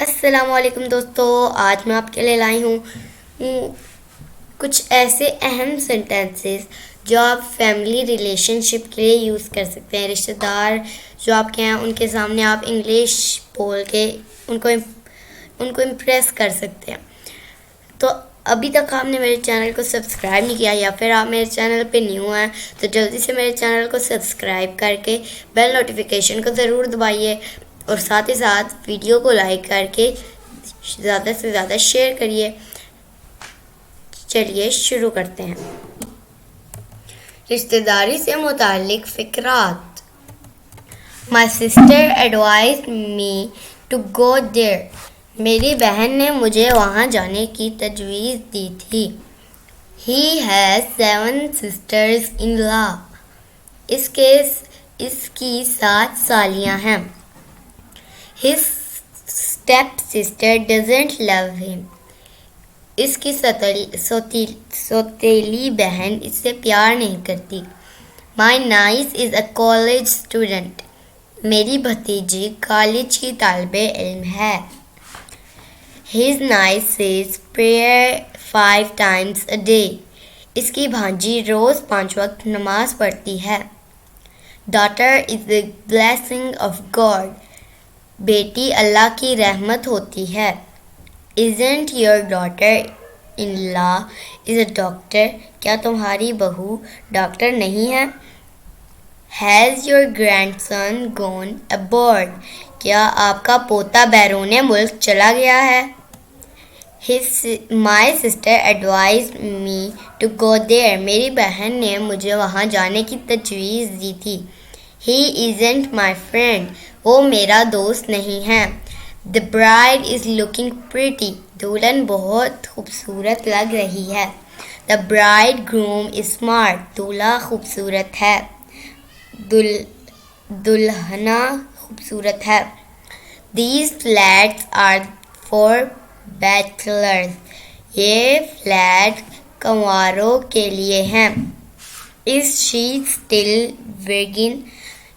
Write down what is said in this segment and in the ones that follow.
السلام علیکم دوستو، آج میں آپ کے لیے لائی ہوں کچھ ایسے اہم سینٹینسز جو آپ فیملی ریلیشن شپ کے لیے یوز کر سکتے ہیں. رشتہ دار جو آپ کے ہیں ان کے سامنے آپ انگلش بول کے ان کو امپریس کر سکتے ہیں. تو ابھی تک آپ نے میرے چینل کو سبسکرائب نہیں کیا یا پھر آپ میرے چینل پہ نیو ہیں تو جلدی سے میرے چینل کو سبسکرائب کر کے بیل نوٹیفیکیشن کو ضرور دبائیے اور ساتھ ہی ساتھ ویڈیو کو لائک کر کے زیادہ سے زیادہ شیئر کریے. چلیے شروع کرتے ہیں. رشتہ داری سے متعلق فقرات. My sister advised me to go there. میری بہن نے مجھے وہاں جانے کی تجویز دی تھی. He has 7 sisters in law. اس کی 7 سالیاں ہیں. His step sister doesn't love him. اس کی سوتیلی بہن اس سے پیار نہیں کرتی. My niece is a college student. میری بھتیجی کالج کی طالب علم ہے. His niece says prayer 5 times a day. اس کی بھانجی روز 5 وقت نماز پڑھتی ہے. Daughter is the blessing of God. بیٹی اللہ کی رحمت ہوتی ہے. Isn't your daughter-in-law is a doctor? کیا تمہاری بہو ڈاکٹر نہیں ہے؟ Has your grandson gone abroad? کیا آپ کا پوتا بیرون ملک چلا گیا ہے؟ My sister advised me to go there. میری بہن نے مجھے وہاں جانے کی تجویز دی تھی. He isn't my friend. وہ میرا دوست نہیں ہے. The bride is looking pretty. دلہن بہت خوبصورت لگ رہی ہے. The bridegroom is smart. دولہا خوبصورت ہے. دلہنہ خوبصورت ہے. These flats are for bachelors. یہ فلیٹ کنواروں کے لیے ہیں. Is she still virgin?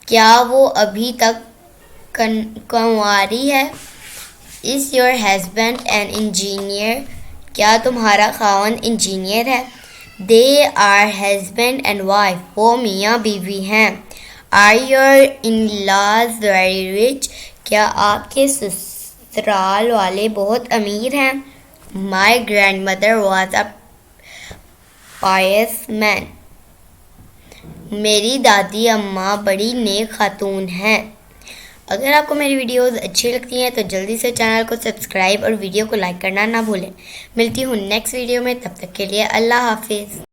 کیا وہ ابھی تک کنواری ہے؟ Is your husband an engineer? کیا تمہارا خاوند انجینئر ہے؟ They are husband and wife. وہ میاں بیوی ہیں. Are your in-laws very rich? کیا آپ کے سسرال والے بہت امیر ہیں؟ My grandmother was a pious man. میری دادی اماں بڑی نیک خاتون ہیں. اگر آپ کو میری ویڈیوز اچھی لگتی ہیں تو جلدی سے چینل کو سبسکرائب اور ویڈیو کو لائک کرنا نہ بھولیں. ملتی ہوں نیکسٹ ویڈیو میں، تب تک کے لیے اللہ حافظ.